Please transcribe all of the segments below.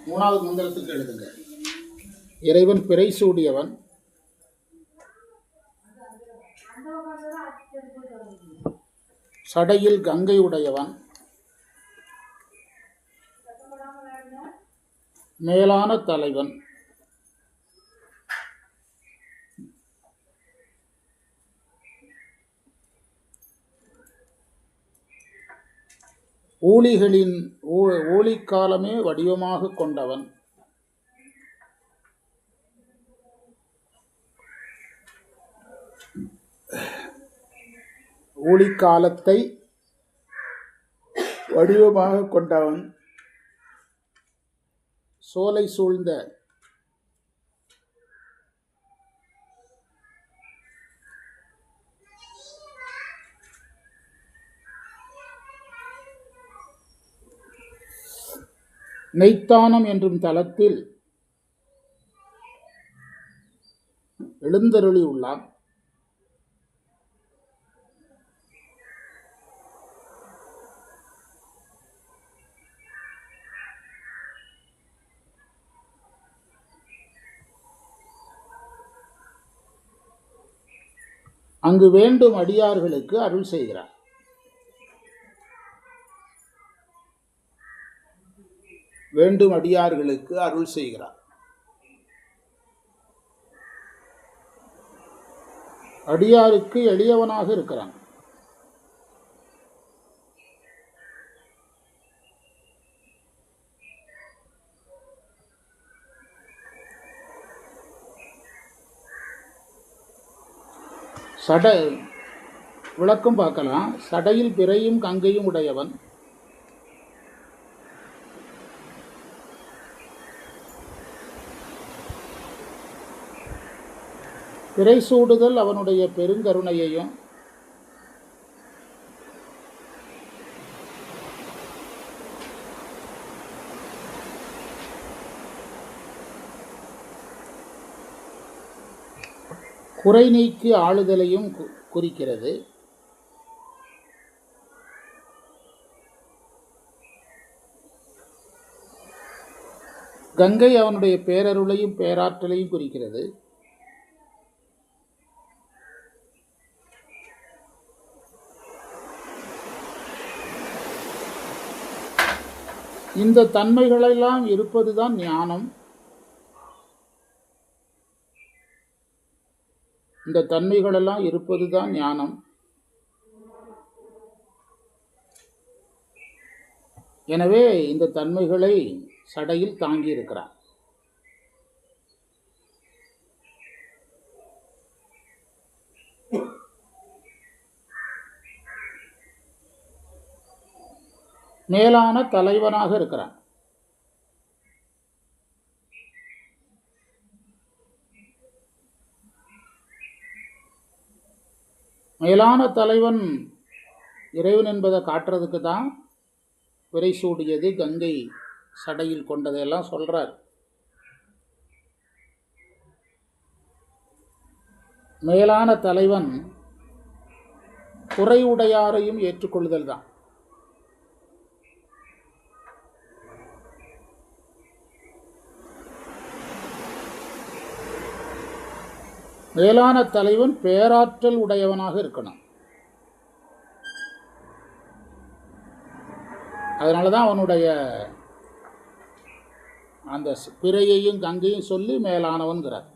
மூணாவது மந்திரத்துக்கு எழுதுங்க. இறைவன் பிறை சூடியவன், சடையில் கங்கை உடையவன், மேலான தலைவன், ஊழிகளின் ஊழிக்காலமே வடிவமாக கொண்டவன், ஊழிக்காலத்தை வடிவமாக கொண்டவன், சோலை சூழ்ந்த நெய்த்தானம் என்றும் தலத்தில் எழுந்தருளி உள்ளான். அங்கு வேண்டும் அடியார்களுக்கு அருள் செய்கிறார். வேண்டும் அடியார்களுக்கு அருள் செய்கிறார். அடியாருக்கு எளியவனாக இருக்கிறான். விளக்கம் பார்க்கலாம். சடையில் பிறையும் கங்கையும் உடையவன், பிறை சூடுதல் அவனுடைய பெருங்கருணையையும் குறை நீக்கி ஆளுதலையும் குறிக்கிறது. கங்கை அவனுடைய பேரருளையும் பேராற்றலையும் குறிக்கிறது. இந்த தன்மைகளெல்லாம் இருப்பதுதான் ஞானம். இந்த தன்மைகளெல்லாம் இருப்பதுதான் ஞானம். எனவே இந்த தன்மைகளை சடையில் தாங்கி இருக்கிறார். மேலான தலைவனாக இருக்கிறான். மேலான தலைவன் இறைவன் என்பதை காட்டுறதுக்கு தான் பிறை சூடியது, கங்கை சடையில் கொண்டதையெல்லாம் சொல்றார். மேலான தலைவன் குறைவுடையாரையும் ஏற்றுக்கொள்ளுதல் தான். மேலான தலைவன் பேராற்றல் உடையவனாக இருக்கணும். அதனாலதான் அவனுடைய அந்த பிறையையும் கங்கையும் சொல்லி மேலானவன்கிறார்.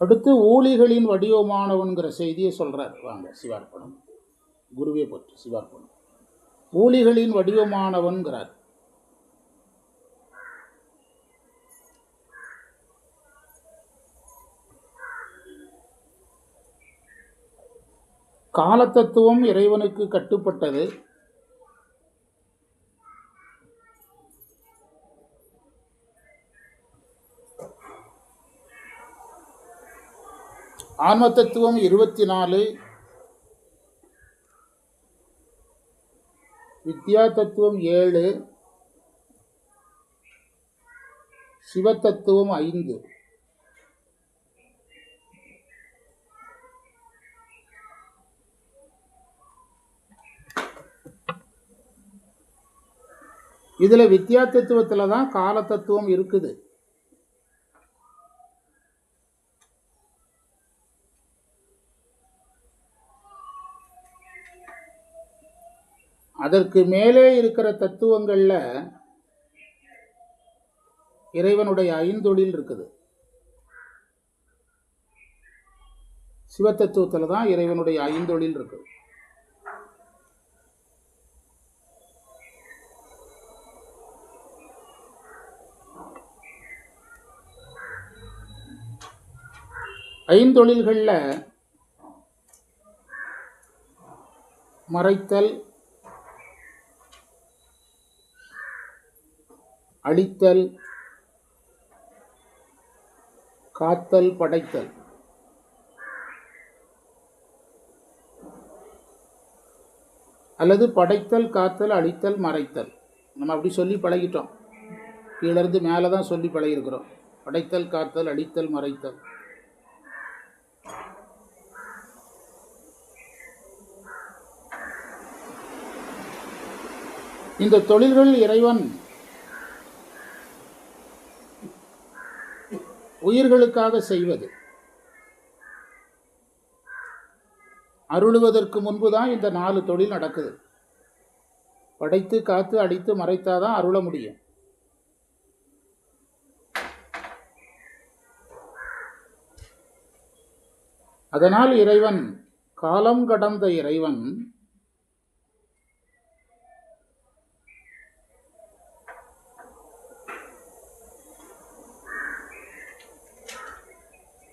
அடுத்து ஊழிகளின் வடிவமானவன்கிற செய்தியை சொல்றார். வாங்க சிவார்ப்பணம், குருவை பற்றி சிவார்ப்பணம். ஊழிகளின் வடிவமானவன்கிறார். காலத்தத்துவம் இறைவனுக்கு கட்டுப்பட்டது. ஆன்ம தத்துவம் 24, வித்யா தத்துவம் 7, சிவத்தத்துவம் 5. இதில் வித்யா தத்துவத்தில் தான் கால தத்துவம் இருக்குது. அதற்கு மேலே இருக்கிற தத்துவங்களில் இறைவனுடைய ஐந்தொழில் இருக்குது. சிவத்தத்துவத்தில் தான் இறைவனுடைய ஐந்தொழில் இருக்குது. ஐந்தொழில்களில் மறைத்தல், அழித்தல், காத்தல், படைத்தல். அல்லது படைத்தல், காத்தல், அழித்தல், மறைத்தல். நம்ம அப்படி சொல்லி பழகிட்டோம். கீழிருந்து மேலே தான் சொல்லி பழகிருக்கிறோம். படைத்தல், காத்தல், அழித்தல், மறைத்தல். இந்த தொழில்கள் இறைவன் உயிர்களுக்காக செய்வது. அருளுவதற்கு முன்பு தான் இந்த 4 தொழில் நடக்குது. படைத்து, காத்து, அடித்து, மறைத்தாதான் அருள முடியும். அதனால் இறைவன், காலம் கடந்த இறைவன்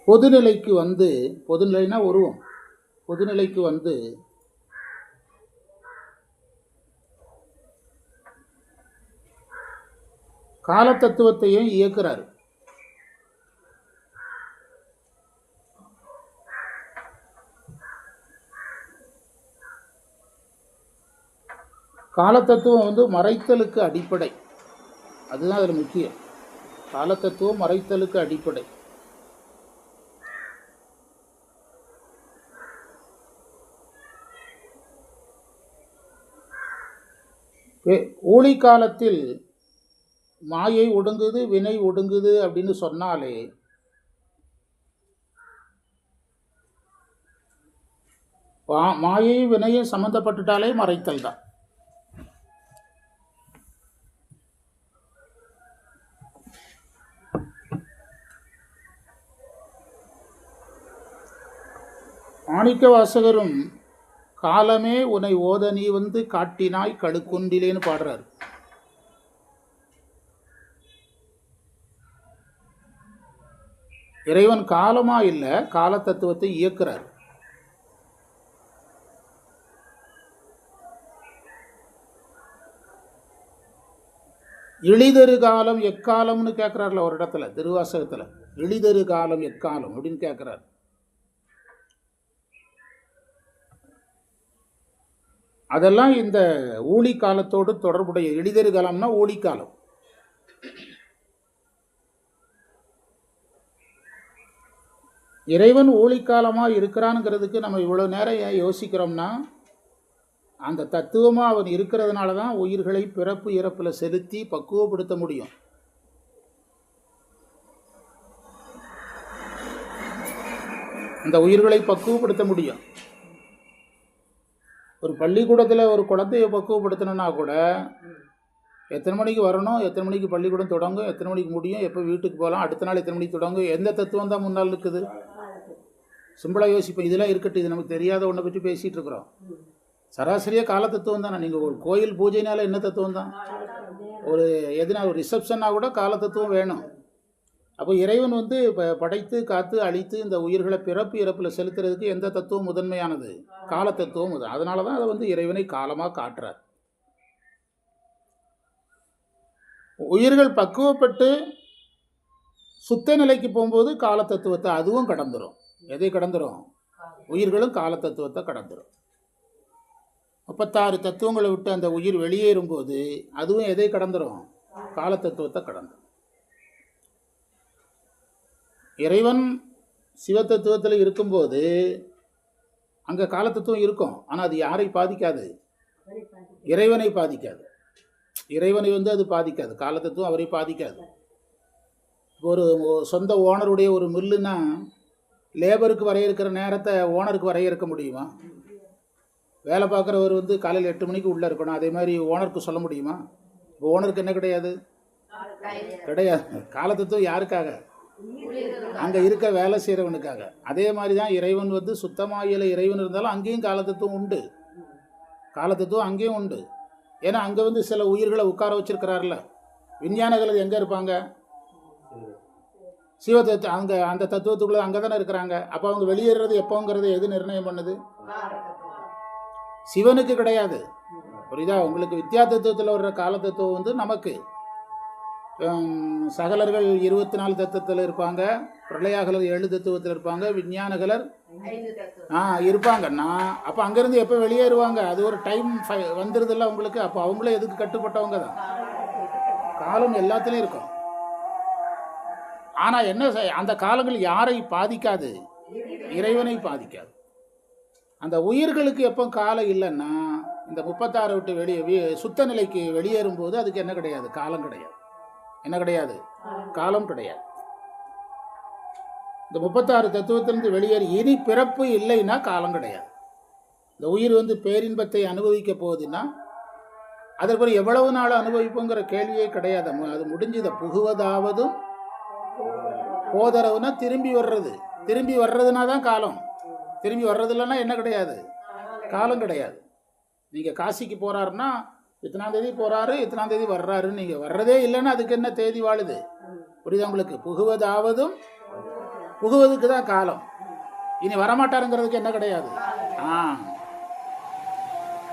பொதுநிலைக்கு வந்து, பொதுநிலைனா உருவம், பொதுநிலைக்கு வந்து காலத்தத்துவத்தையும் இயக்குறார். காலத்தத்துவம் வந்து மறைத்தலுக்கு அடிப்படை. அதுதான் அதில் முக்கியம். காலத்தத்துவம் மறைத்தலுக்கு அடிப்படை. ஊழி காலத்தில் மாயை ஒடுங்குது, வினை ஒடுங்குது அப்படின்னு சொன்னாலே மாயை வினையும் சம்மந்தப்பட்டுட்டாலே மறைத்தல் தான். மாணிக்க வாசகரும் காலமே உன்னை ஓத நீ வந்து காட்டினாய் கடுக்குண்டிலேன்னு பாடுறார். இறைவன் காலமா இல்லை, கால தத்துவத்தை இயக்குறார். இழிதரு காலம் எக்காலம்னு கேட்கிறார்ல ஒரு இடத்துல, திருவாசகத்துல. இழிதரு காலம் எக்காலம் அப்படின்னு கேட்கிறார். அதெல்லாம் இந்த ஊழி காலத்தோடு தொடர்புடைய. இழிதரு காலம்னா ஊழி காலம். இறைவன் ஊழிக்காலமாக இருக்கிறான்ங்கிறதுக்கு நம்ம இவ்வளோ நேரம் ஏன் யோசிக்கிறோம்னா, அந்த தத்துவமாக அவன் இருக்கிறதுனால தான் உயிர்களை பிறப்பு இறப்பில் செலுத்தி பக்குவப்படுத்த முடியும். அந்த உயிர்களை பக்குவப்படுத்த முடியும். ஒரு பள்ளிக்கூடத்தில் ஒரு குழந்தையை பக்குவப்படுத்தணுன்னா கூட எத்தனை மணிக்கு வரணும், எத்தனை மணிக்கு பள்ளிக்கூடம் தொடங்கும், எத்தனை மணிக்கு முடியும், எப்போ வீட்டுக்கு போகலாம், அடுத்த நாள் எத்தனை மணிக்கு தொடங்கும், எந்த தத்துவம் தான் முன்னால் இருக்குது. சிம்பிளாக யோசிப்போம். இதெல்லாம் இருக்கட்டும், இது நமக்கு தெரியாத ஒன்றை பற்றி பேசிகிட்டு இருக்கிறோம். சராசரியாக கால தத்துவம் தானே. நீங்கள் ஒரு கோயில் பூஜைனால என்ன தத்துவம் தான். ஒரு எதுனா ஒரு ரிசப்ஷனாக கூட கால தத்துவம் வேணும். அப்போ இறைவன் வந்து படைத்து காத்து அழித்து இந்த உயிர்களை பிறப்பு இறப்பில் செலுத்துறதுக்கு எந்த தத்துவம் முதன்மையானது? கால தத்துவம். அதனால தான் அதை வந்து இறைவனை காலமாக காட்டுறார். உயிர்கள் பக்குவப்பட்டு சுத்த நிலைக்கு போகும்போது கால தத்துவத்தை அதுவும் கடந்துடும். எதை கடந்துடும்? உயிர்களும் கால தத்துவத்தை கடந்துடும். 36 தத்துவங்களை விட்டு அந்த உயிர் வெளியேறும்போது அதுவும் எதை கடந்துடும்? கால தத்துவத்தை கடந்துடும். இறைவன் சிவத்தத்துவத்தில் இருக்கும்போது அங்கே காலத்தத்துவம் இருக்கும். ஆனால் அது யாரை பாதிக்காது? இறைவனை பாதிக்காது. இறைவனை அது பாதிக்காது, காலத்தத்துவம் அவரை பாதிக்காது. ஒரு சொந்த ஓனருடைய ஒரு மில்லுன்னா லேபருக்கு வரையறுக்கிற நேரத்தை ஓனருக்கு வரையறுக்க முடியுமா? வேலை பார்க்குறவர் காலையில் 8 மணிக்கு உள்ளே இருக்கணும், அதே மாதிரி ஓனருக்கு சொல்ல முடியுமா? இப்போ ஓனருக்கு என்ன கிடையாது? கிடையாது. காலத்தத்துவம் யாருக்காக? அங்கே இருக்க வேலை செய்கிறவனுக்காக. அதே மாதிரி தான் இறைவன் சுத்தமாயில இறைவன் இருந்தாலும் அங்கேயும் காலத்தத்துவம் உண்டு. காலத்தத்துவம் அங்கேயும் உண்டு. ஏன்னா அங்கே சில உயிர்களை உட்கார வச்சிருக்கிறார்ல. விஞ்ஞானிகள் எங்கே இருப்பாங்க? சிவதத்துவம் அங்கே, அந்த தத்துவத்துக்குள்ளே அங்கே தானே இருக்கிறாங்க. அப்போ அவங்க வெளியேறது எப்போங்கிறது எது நிர்ணயம் பண்ணுது? சிவனுக்கு கிடையாது. புரியுதா உங்களுக்கு? வித்யா தத்துவத்தில் வர்ற கால தத்துவம் நமக்கு. சகலர்கள் 24 தத்துவத்தில் இருப்பாங்க, பிரளயாகலர் 7 தத்துவத்தில் இருப்பாங்க, விஞ்ஞானகலர் இருப்பாங்கன்னா அப்போ அங்கேருந்து எப்போ வெளியேறுவாங்க? அது ஒரு டைம் வந்துடுதில்ல அவங்களுக்கு. அப்போ அவங்களே எதுக்கு கட்டுப்பட்டவங்க தான். காலம் எல்லாத்துலேயும் இருக்கும். ஆனால் என்ன அந்த காலங்கள் யாரை பாதிக்காது? இறைவனை பாதிக்காது. அந்த உயிர்களுக்கு எப்போ காலம் இல்லைன்னா இந்த 36 விட்டு வெளியே சுத்த நிலைக்கு வெளியேறும்போது அதுக்கு என்ன கிடையாது? காலம் கிடையாது. என்ன கிடையாது? காலம் கிடையாது. இந்த 36 தத்துவத்திலிருந்து வெளியேறி இனி பிறப்பு இல்லைன்னா காலம் கிடையாது. இந்த உயிர் பேரின்பத்தை அனுபவிக்க போகுதுன்னா அதற்கு எவ்வளவு நாள் அனுபவிப்புங்கிற கேள்வியே கிடையாது. அது முடிஞ்சதை புகுவதாவதும் போதரவுனா திரும்பி வர்றது. திரும்பி வர்றதுனா தான் காலம். திரும்பி வர்றது இல்லைன்னா என்ன கிடையாது? காலம் கிடையாது. நீங்கள் காசிக்கு போகிறாருன்னா இத்தனாம் தேதி போகிறாரு, இத்தனாம் தேதி வர்றாருன்னு நீங்கள் வர்றதே இல்லைன்னா அதுக்கு என்ன தேதி வாழுது? புரியுதா உங்களுக்கு? புகுவதாவதும் புகுவதுக்கு தான் காலம். இனி வரமாட்டாருங்கிறதுக்கு என்ன கிடையாது.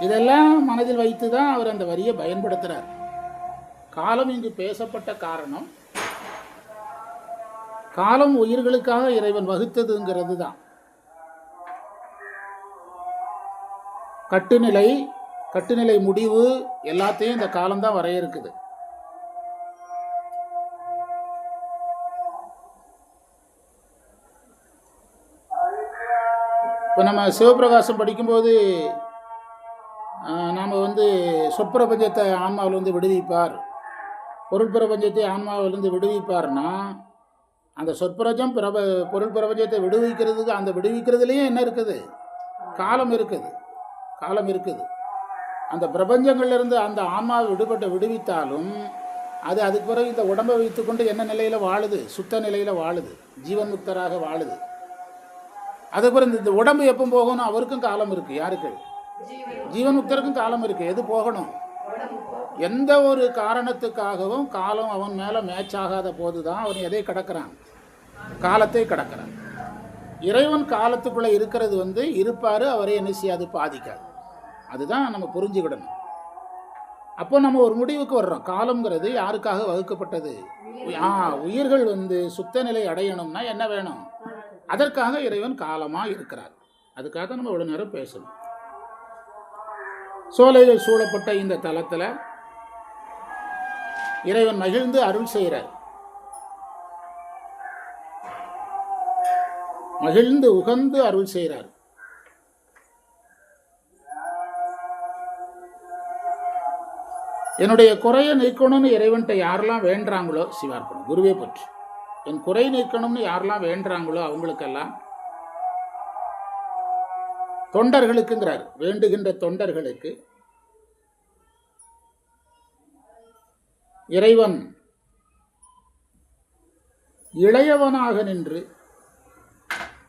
இதெல்லாம் மனதில் வைத்து தான் அவர் அந்த வரியை பயன்படுத்துகிறார். காலம் இங்கு பேசப்பட்ட காரணம் காலம் உயிர்களுக்காக இறைவன் வகுத்ததுங்கிறது தான். கட்டுநிலை முடிவு எல்லாத்தையும் இந்த காலம்தான் வரையறுக்குது. இப்போ நம்ம சிவபிரகாசம் படிக்கும்போது நாம் சொற்பிரபஞ்சத்தை ஆன்மாவிலிருந்து விடுவிப்பார், பொருட்பிரபஞ்சத்தை ஆன்மாவிலிருந்து விடுவிப்பார்னா அந்த சொற்பிரபஞ்சம் பொருள் பிரபஞ்சத்தை விடுவிக்கிறதுக்கு அந்த விடுவிக்கிறதுலேயும் என்ன இருக்குது? காலம் இருக்குது. காலம் இருக்குது. அந்த பிரபஞ்சங்கள்லேருந்து அந்த ஆன்மாவை விடுவித்தாலும் அது அதுக்கு பிறகு இந்த உடம்பை வைத்துக்கொண்டு என்ன நிலையில் வாழுது? சுத்த நிலையில் வாழுது, ஜீவன் முக்தராக வாழுது. அதுக்கு பிறகு இந்த உடம்பு எப்போ போகணும்? அவருக்கும் காலம் இருக்குது. யாருக்கு? ஜீவன் முக்தருக்கும் காலம் இருக்குது. எது போகணும்? எந்த ஒரு காரணத்துக்காகவும் காலம் அவன் மேலே மேட்ச் ஆகாத போது தான் அவன் எதை கடக்கிறான்? காலத்தை கடக்கிறான். இறைவன் காலத்துக்குள்ளே இருக்கிறது இருப்பார், அவரை என்ன செய்யாது? பாதிக்காது. அதுதான் நம்ம புரிஞ்சுக்கிடணும். அப்போ நம்ம ஒரு முடிவுக்கு வர்றோம். காலம்ங்கிறது யாருக்காக வகுக்கப்பட்டது? உயிர்கள் சுத்த நிலை அடையணும்னா என்ன வேணும்? அதற்காக இறைவன் காலமாக இருக்கிறார். அதுக்காக நம்ம இவ்வளோ நேரம் பேசணும். சோலைகள் சூழப்பட்ட இந்த தலத்தில் இறைவன் மகிழ்ந்து அருள் செய்கிறார். மகிழ்ந்து உகந்து அருள் செய்கிறார். என்னுடைய குறையை நீக்கணும்னு இறைவன்கிட்ட யாரெல்லாம் வேண்டுறாங்களோ, சிவார்ப்பணம் குருவே பற்றி என் குறை நீக்கணும்னு யாரெல்லாம் வேண்டுறாங்களோ அவங்களுக்கெல்லாம், தொண்டர்களுக்குங்கிறார், வேண்டுகின்ற தொண்டர்களுக்கு இறைவன் இளையவனாக நின்று,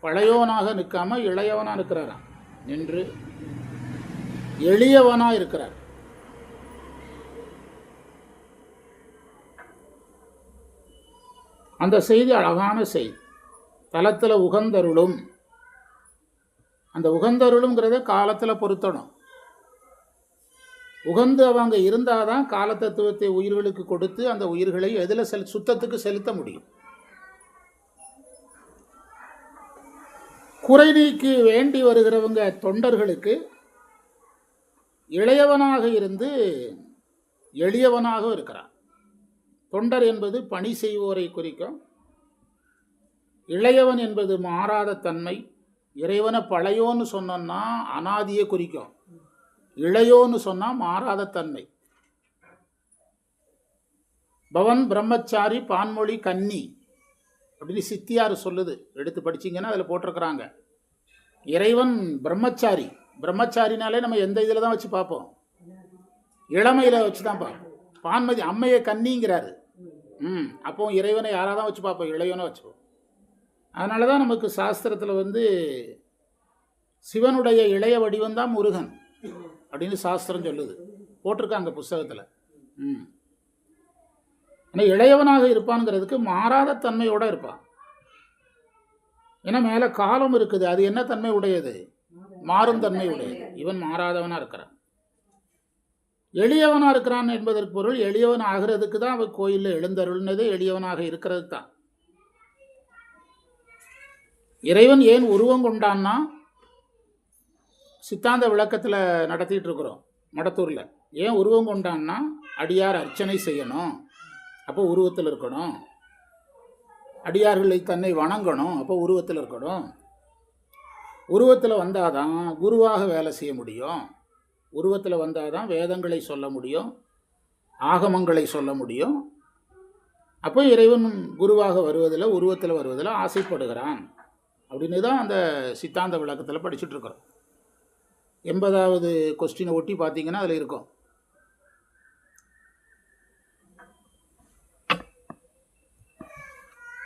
பழையவனாக நிற்காம இளையவனாக இருக்கிறாராம், நின்று எளியவனாக இருக்கிறார். அந்த செய்தி அழகான செய்தி. தலத்தில் உகந்தருளும், அந்த உகந்தருளுங்கிறத காலத்தில் பொருத்தணும். உகந்து அவங்க இருந்தால் தான் காலத்தத்துவத்தை உயிர்களுக்கு கொடுத்து அந்த உயிர்களை எதில் சுத்தத்துக்கு செலுத்த முடியும். குறை நீக்கி வேண்டி வருகிறவங்க தொண்டர்களுக்கு இளையவனாக இருந்து எளியவனாக இருக்கிறான். தொண்டர் என்பது பணி செய்வோரை குறிக்கும். இளையவன் என்பது மாறாத தன்மை. இறைவனை பழையோன்னு சொன்னோன்னா அனாதியை குறிக்கும். இளையோன்னு சொன்னால் மாறாத தன்மை. பவன் பிரம்மச்சாரி பான்மொழி கன்னி அப்படின்னு சித்தியார் சொல்லுது. எடுத்து படிச்சிங்கன்னா அதில் போட்டிருக்கிறாங்க. இறைவன் பிரம்மச்சாரி. பிரம்மச்சாரினாலே நம்ம எந்த இதில் தான் வச்சு பார்ப்போம், இளமையில் வச்சு தான் பார்ப்போம். பான்மதி அம்மையை கன்னிங்கிறாரு. அப்போ இறைவனை யாராக தான் வச்சு பார்ப்போம், இளையவனை வச்சுப்போம். அதனால தான் நமக்கு சாஸ்திரத்தில் சிவனுடைய இளைய வடிவம் தான் முருகன் அப்படின்னு சாஸ்திரம் சொல்லுது, போட்டிருக்காங்க புஸ்தகத்தில். ஆனால் இளையவனாக இருப்பான்ங்கிறதுக்கு மாறாத தன்மையோடு இருப்பான். ஏன்னா மேலே காலம் இருக்குது, அது என்ன தன்மை உடையது? மாறும் தன்மை உடையது. இவன் மாறாதவனாக இருக்கிறான். எளியவனாக இருக்கிறான் என்பதற்கு பொருள் எளியவன் ஆகிறதுக்கு தான் அவன் கோயிலில் எழுந்தருள்னது எளியவனாக இருக்கிறது தான். இறைவன் ஏன் உருவம் கொண்டான்னா சித்தாந்த விளக்கத்தில் நடத்திட்டு இருக்கிறோம் மடத்தூரில். ஏன் உருவம் கொண்டான்னா அடியார் அர்ச்சனை செய்யணும், அப்போ உருவத்தில் இருக்கணும். அடியார்களை தன்னை வணங்கணும், அப்போ உருவத்தில் இருக்கணும். உருவத்தில் வந்தால் தான் குருவாக வேலை செய்ய முடியும். உருவத்தில் வந்தால் தான் வேதங்களை சொல்ல முடியும், ஆகமங்களை சொல்ல முடியும். அப்போ இறைவன் குருவாக வருவதில் உருவத்தில் வருவதில் ஆசைப்படுகிறான் அப்படின்னு தான் அந்த சித்தாந்த விளக்கத்தில் படிச்சுட்ருக்குறோம். 80வது கொஸ்டினை ஒட்டி பார்த்தீங்கன்னா அதில் இருக்கும்.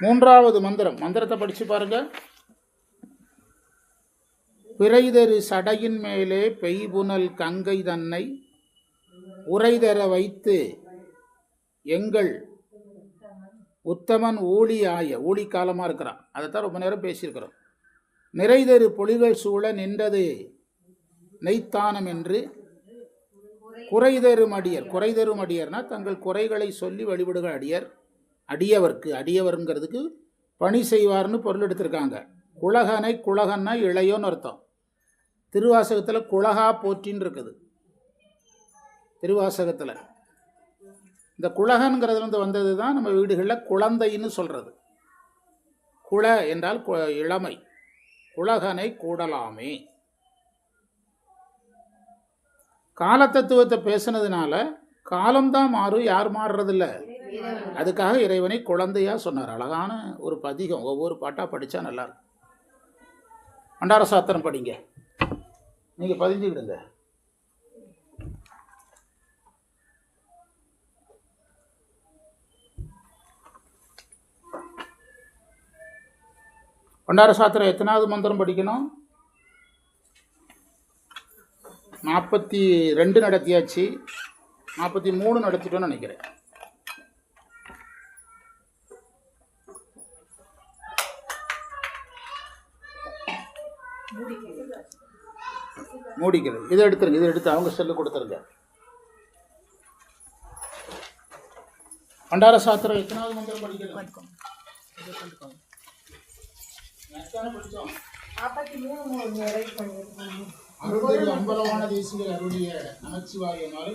மூன்றாவது மந்திரத்தை படித்து பாருங்கள். பிறைதரு சடையின் மேலே பெய்புனல் கங்கை தன்னை உரைதர வைத்து எங்கள் உத்தமன் ஊழி காலமாக இருக்கிறான். அதைத்தான் ரொம்ப நேரம் பேசியிருக்கிறோம். நிறைதரு பொலிகள் சூழ நின்றது நெய்த்தானம் என்று குறைதரும் அடியர்னா தங்கள் குறைகளை சொல்லி வழிபடுகிற அடியவர்க்கு, அடியவருங்கிறதுக்கு பணி செய்வார்னு பொருள் எடுத்திருக்காங்க. குலகன்னா இளையோன்னு அர்த்தம். திருவாசகத்தில் குலகா போற்றின்னு இருக்குது. திருவாசகத்தில் இந்த குலகன்கிறதுலேருந்து வந்தது தான் நம்ம வீடுகளில் குழந்தைன்னு சொல்கிறது. குல என்றால் இளமை. குலகனை கூடலாமே. காலத்தத்துவத்தை பேசுனதுனால காலம்தான் மாறும், யார் மாறுறதில்ல. அதுக்காக இறைவனை குழந்தையா சொன்னார். அழகான ஒரு பதிகம். ஒவ்வொரு பாட்டாக படித்தா நல்லாயிருக்கும். பண்டார சாத்திரம் படிங்க, நீங்கள் பதிஞ்சுக்கிடுங்க. பண்டார சாத்திரம் எத்தனாவது மந்திரம் படிக்கணும்? 42 நடத்தியாச்சு, 43 நடத்திட்டோன்னு நினைக்கிறேன். மூடிக்கிறது. இதை எடுத்துருங்க, இதை எடுத்து அவங்க செல்லு கொடுத்துருங்க. பண்டார சாத்திரம் எத்தனாவது மந்திரம் படிக்கணும்? 63 அம்பலவான தேசிகர் அருளிய நமச்சிவாய நாளை